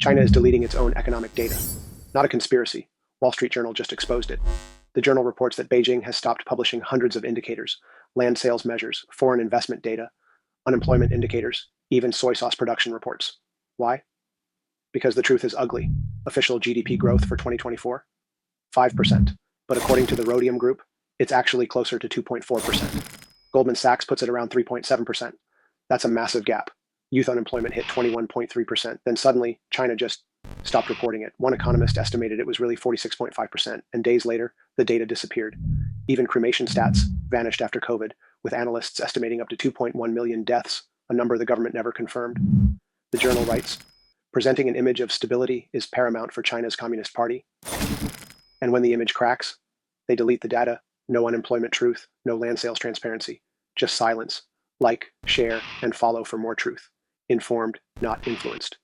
China is deleting its own economic data. Not a conspiracy. Wall Street Journal just exposed it. The journal reports that Beijing has stopped publishing hundreds of indicators, land sales measures, foreign investment data, unemployment indicators, even soy sauce production reports. Why? Because the truth is ugly. Official GDP growth for 2024? 5%. But according to the Rhodium Group, it's actually closer to 2.4%. Goldman Sachs puts it around 3.7%. That's a massive gap. Youth unemployment hit 21.3%. Then suddenly, China just stopped reporting it. One economist estimated it was really 46.5%, and days later, the data disappeared. Even cremation stats vanished after COVID, with analysts estimating up to 2.1 million deaths, a number the government never confirmed. The journal writes, presenting an image of stability is paramount for China's Communist Party. And when the image cracks, they delete the data. No unemployment truth, no land sales transparency, just silence. Like, share, and follow for more truth. Informed, not influenced.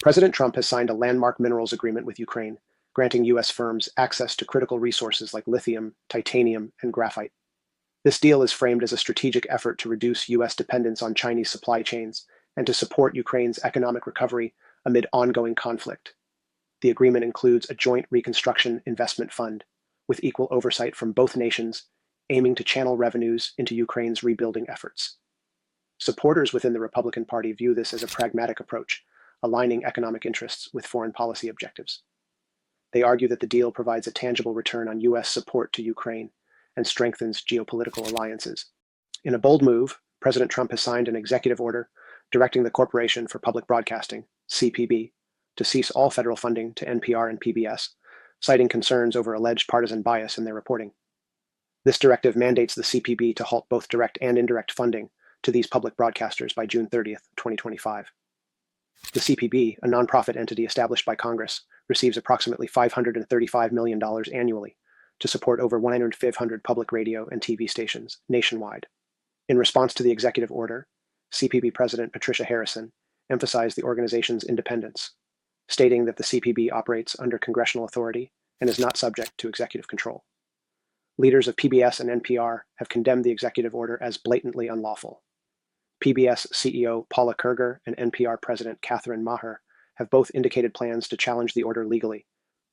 President Trump has signed a landmark minerals agreement with Ukraine, granting U.S. firms access to critical resources like lithium, titanium, and graphite. This deal is framed as a strategic effort to reduce U.S. dependence on Chinese supply chains and to support Ukraine's economic recovery amid ongoing conflict. The agreement includes a joint reconstruction investment fund, with equal oversight from both nations, aiming to channel revenues into Ukraine's rebuilding efforts. Supporters within the Republican Party view this as a pragmatic approach, aligning economic interests with foreign policy objectives. They argue that the deal provides a tangible return on U.S. support to Ukraine and strengthens geopolitical alliances. In a bold move, President Trump has signed an executive order directing the Corporation for Public Broadcasting, CPB, to cease all federal funding to NPR and PBS, citing concerns over alleged partisan bias in their reporting. This directive mandates the CPB to halt both direct and indirect funding to these public broadcasters by June 30th, 2025. The CPB, a nonprofit entity established by Congress, receives approximately $535 million annually to support over 1,500 public radio and TV stations nationwide. In response to the executive order, CPB President Patricia Harrison emphasized the organization's independence, stating that the CPB operates under congressional authority and is not subject to executive control. Leaders of PBS and NPR have condemned the executive order as blatantly unlawful. PBS CEO Paula Kerger and NPR President Catherine Maher have both indicated plans to challenge the order legally,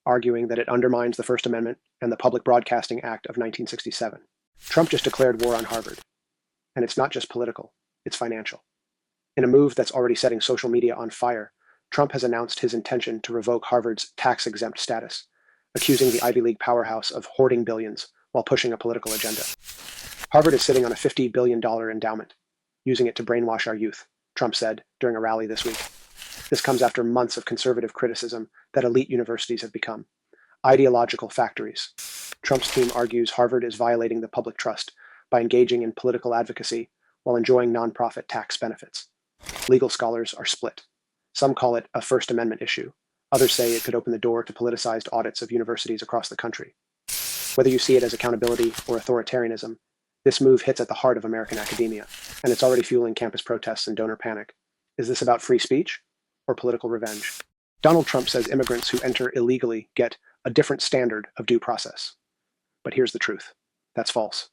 arguing that it undermines the First Amendment and the Public Broadcasting Act of 1967. Trump just declared war on Harvard. And it's not just political, it's financial. In a move that's already setting social media on fire, Trump has announced his intention to revoke Harvard's tax-exempt status, accusing the Ivy League powerhouse of hoarding billions while pushing a political agenda. Harvard is sitting on a $50 billion endowment, using it to brainwash our youth, Trump said during a rally this week. This comes after months of conservative criticism that elite universities have become ideological factories. Trump's team argues Harvard is violating the public trust by engaging in political advocacy while enjoying nonprofit tax benefits. Legal scholars are split. Some call it a First Amendment issue. Others say it could open the door to politicized audits of universities across the country. Whether you see it as accountability or authoritarianism, this move hits at the heart of American academia, and it's already fueling campus protests and donor panic. Is this about free speech or political revenge? Donald Trump says immigrants who enter illegally get a different standard of due process. But here's the truth. That's false.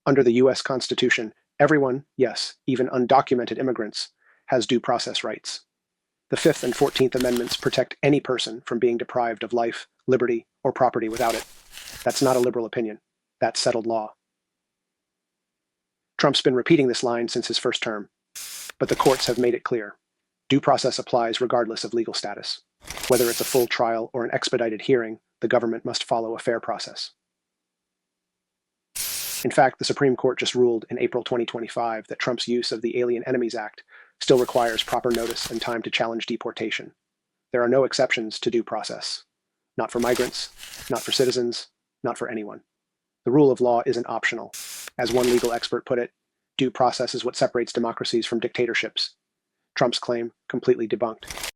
Under the U.S. Constitution, everyone, yes, even undocumented immigrants, has due process rights. The 5th and 14th Amendments protect any person from being deprived of life, liberty, or property without it. That's not a liberal opinion. That's settled law. Trump's been repeating this line since his first term, but the courts have made it clear. Due process applies regardless of legal status. Whether it's a full trial or an expedited hearing, the government must follow a fair process. In fact, the Supreme Court just ruled in April 2025 that Trump's use of the Alien Enemies Act still requires proper notice and time to challenge deportation. There are no exceptions to due process. Not for migrants, not for citizens, not for anyone. The rule of law isn't optional. As one legal expert put it, due process is what separates democracies from dictatorships. Trump's claim completely debunked.